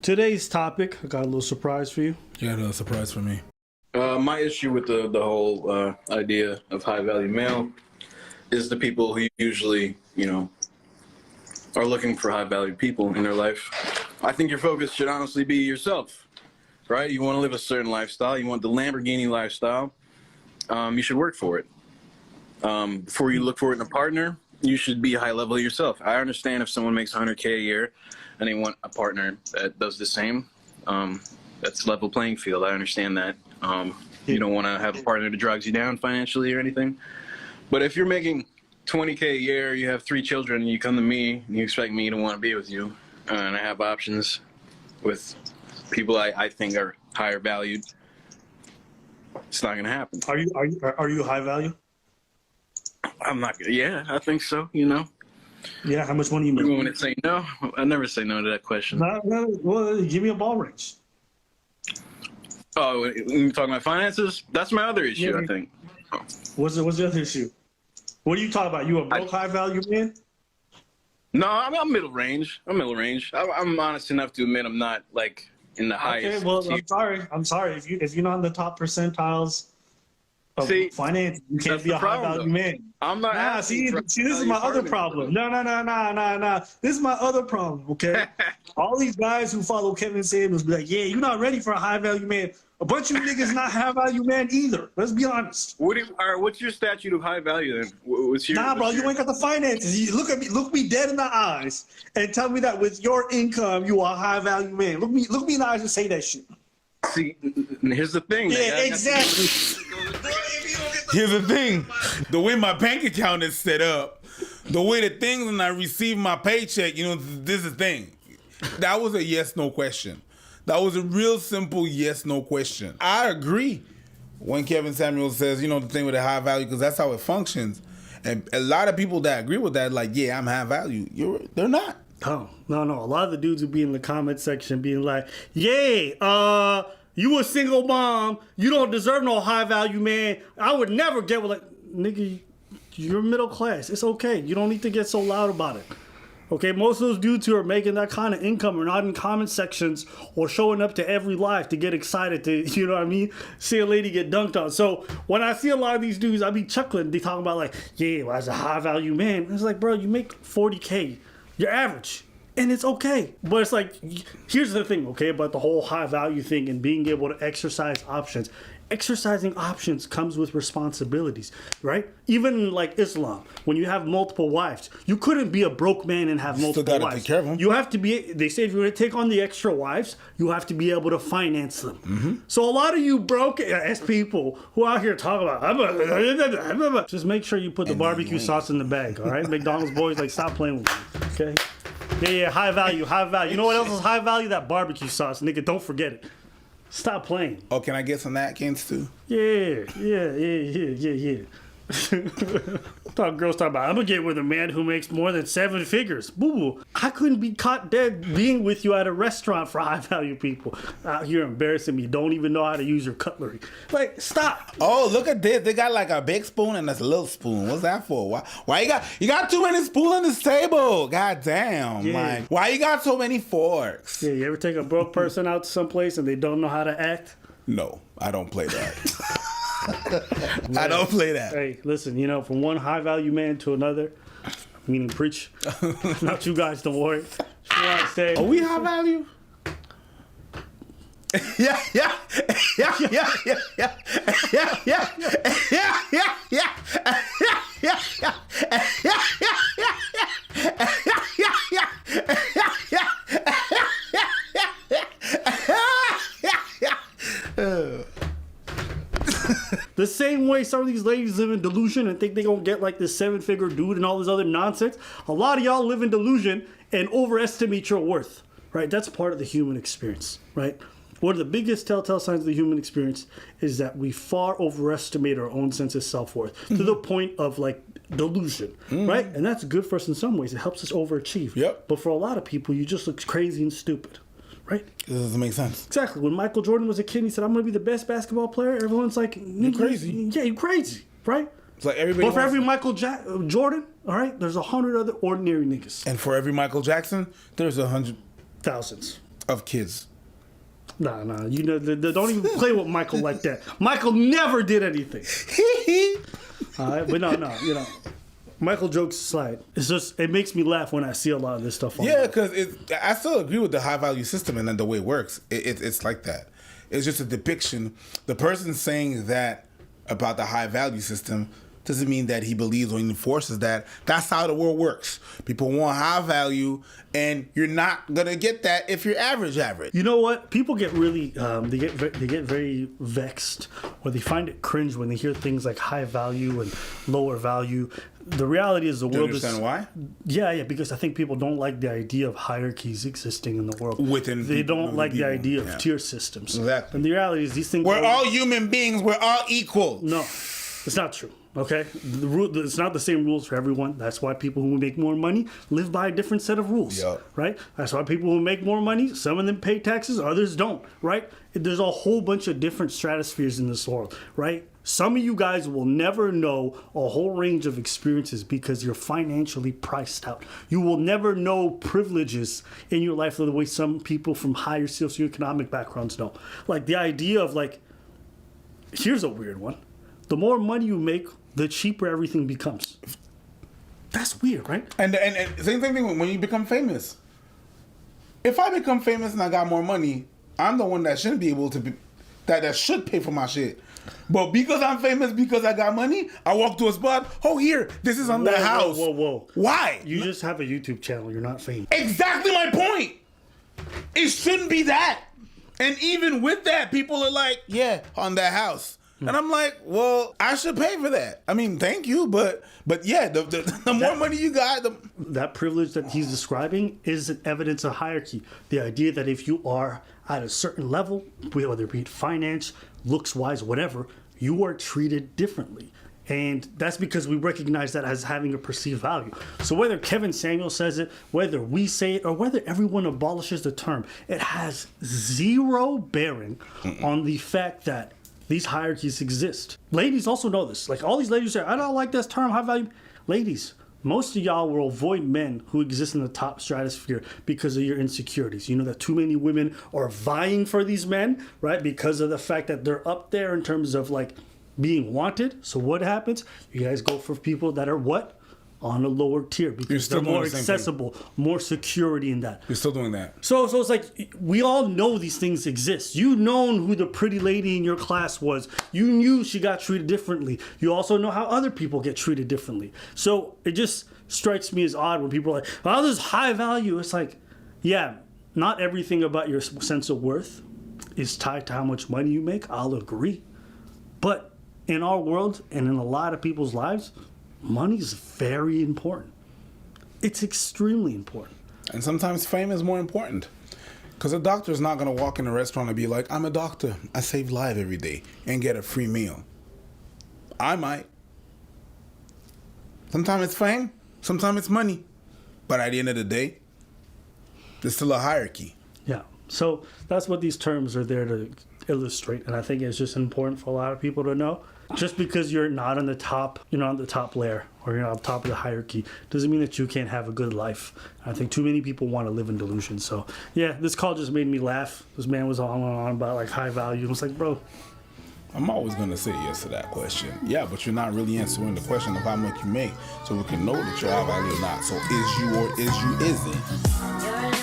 Today's topic, I got a little surprise for you. You got a surprise for me. My issue with the whole idea of high value male is the people who usually, are looking for high value people in their life. I think your focus should honestly be yourself, right? You want to live a certain lifestyle. You want the Lamborghini lifestyle. You should work for it. Before you look for it in a partner, you should be high level yourself. I understand if someone makes 100K a year and they want a partner that does the same. That's level playing field. I understand that. You don't want to have a partner that drags you down financially or anything. But if you're making 20K a year, you have 3 children, and you come to me and you expect me to want to be with you, and I have options with people I think are higher valued, it's not going to happen. Are you high value? I'm not good. Yeah, I think so, Yeah, how much money you make? You want me to say no? I never say no to that question. No, well, give me a ball range. Oh, when you're talking about finances, that's my other issue, Yeah. I think. What's the other issue? What are you talking about? You a broke high value man? No, I'm middle range. I'm honest enough to admit I'm not like in the highest. Okay, well, tier. I'm sorry. If you're not in the top percentiles of finance, you can't be a high value man. I'm not. Nah, see, this is my other problem. No. This is my other problem. Okay, all these guys who follow Kevin Samuels be like, yeah, you're not ready for a high value man. A bunch of you niggas not high value man either. Let's be honest. What's your statute of high value then? You ain't got the finances. You look me dead in the eyes and tell me that with your income you are a high value man. Look me in the eyes and say that shit. See, here's the thing. Yeah, exactly. Here's the thing. The way my bank account is set up, the way the things when I receive my paycheck, this is the thing. That was a yes/no question. That was a real simple yes/no question. I agree when Kevin Samuels says, the thing with the high value, because that's how it functions. And a lot of people that agree with that, like, yeah, I'm high value. They're not. Oh, no. A lot of the dudes who be in the comment section being like, yay, you a single mom. You don't deserve no high value man. I would never get with nigga, you're middle class. It's okay. You don't need to get so loud about it. Okay, most of those dudes who are making that kind of income are not in comment sections or showing up to every live to get excited to, see a lady get dunked on. So when I see a lot of these dudes, I be chuckling. They talking about as a high value man. It's like, bro, you make 40K. You're average. And it's okay. But it's like, here's the thing, okay, about the whole high value thing and being able to exercise options. Exercising options comes with responsibilities, right? Even in Islam, when you have multiple wives, you couldn't be a broke man and have multiple wives. Take care of them. You have to be, they say if you're going to take on the extra wives, you have to be able to finance them. Mm-hmm. So a lot of you broke ass people who out here talking about, just make sure you put the barbecue sauce in the bag, all right? McDonald's boys, stop playing with me, okay? Yeah, high value. You know what else is high value? That barbecue sauce, nigga, don't forget it. Stop playing. Oh, can I get some napkins too? Yeah. Talk girls talk about, I'm gonna get with a man who makes more than 7 figures. Boo. I couldn't be caught dead being with you at a restaurant for high value people. Out here embarrassing me. Don't even know how to use your cutlery. Stop. Oh, look at this. They got a big spoon and a little spoon. What's that for? Why you got too many spoons on this table? God damn. Yeah. Why you got so many forks? Yeah, you ever take a broke person out to someplace and they don't know how to act? No, I don't play that. I don't play that. Hey, listen, from one high value man to another, meaning preach. Not you guys, don't worry. Are we high value? Yeah. The same way some of these ladies live in delusion and think they're going to get this 7-figure dude and all this other nonsense, a lot of y'all live in delusion and overestimate your worth, right? That's part of the human experience, right? One of the biggest telltale signs of the human experience is that we far overestimate our own sense of self-worth to the point of delusion, right? And that's good for us in some ways. It helps us overachieve. Yep. But for a lot of people, you just look crazy and stupid. Right? This doesn't make sense. Exactly. When Michael Jordan was a kid, he said, I'm going to be the best basketball player. Everyone's like, you're crazy. Yeah, you're crazy. Right? It's like everybody. But for every Jordan, all right, there's 100 other ordinary niggas. And for every Michael Jackson, there's 100 thousands. of kids. Nah. You know, they don't even play with Michael like that. Michael never did anything. All right, but no, you know. Michael jokes aside, it's just, it makes me laugh when I see a lot of this stuff. Yeah, because I still agree with the high value system and then the way it works. It's like that. It's just a depiction. The person saying that about the high value system doesn't mean that he believes or enforces that. That's how the world works. People want high value, and you're not gonna get that if you're average. You know what? People get really they get very vexed, or they find it cringe when they hear things like high value and lower value. The reality is the world is. Do you understand why? Yeah, because I think people don't like the idea of hierarchies existing in the world. They don't like the idea of tier systems. Exactly. And the reality is these things. We're all human beings. We're all equal. No, it's not true. Okay, it's not the same rules for everyone. That's why people who make more money live by a different set of rules, right? That's why people who make more money, some of them pay taxes, others don't, right? There's a whole bunch of different stratospheres in this world, right? Some of you guys will never know a whole range of experiences because you're financially priced out. You will never know privileges in your life the way some people from higher socioeconomic backgrounds know. Like the idea of like, here's a weird one. The more money you make, the cheaper everything becomes. That's weird, right? And same thing when you become famous. If I become famous and I got more money, I'm the one that shouldn't be able to be that should pay for my shit. But because I'm famous, because I got money, I walk to a spot. Oh, here, this is on the house. Whoa. Why? You just have a YouTube channel. You're not famous. Exactly my point. It shouldn't be that. And even with that, people are like, yeah, on that house. And I'm like, well, I should pay for that. I mean, thank you, but yeah, the more money you got, that privilege that he's describing is an evidence of hierarchy. The idea that if you are at a certain level, whether it be finance, looks-wise, whatever, you are treated differently. And that's because we recognize that as having a perceived value. So whether Kevin Samuel says it, whether we say it, or whether everyone abolishes the term, it has zero bearing on the fact that these hierarchies exist. Ladies also know this. Like all these ladies say, I don't like this term, high value. Ladies, most of y'all will avoid men who exist in the top stratosphere because of your insecurities. You know that too many women are vying for these men, right? Because of the fact that they're up there in terms of like being wanted. So what happens? You guys go for people that are what? On a lower tier because they're more accessible, more security in that. You're still doing that. So it's like we all know these things exist. You known who the pretty lady in your class was. You knew she got treated differently. You also know how other people get treated differently. So it just strikes me as odd when people are like, oh, this is high value. It's like, yeah, not everything about your sense of worth is tied to how much money you make. I'll agree. But in our world and in a lot of people's lives, money is very important. It's extremely important. And sometimes fame is more important. Because a doctor is not going to walk in a restaurant and be like, I'm a doctor. I save lives every day and get a free meal. I might. Sometimes it's fame. Sometimes it's money. But at the end of the day, there's still a hierarchy. Yeah. So that's what these terms are there to illustrate. And I think it's just important for a lot of people to know. Just because you're not on the top, you're not on the top layer or you're not on top of the hierarchy doesn't mean that you can't have a good life. I think too many people want to live in delusion. So yeah, this call just made me laugh. This man was on about like high value. I was like, bro, I'm always going to say yes to that question. Yeah, but you're not really answering the question of how much you make so we can know that you're high value or not. So is you or is you isn't?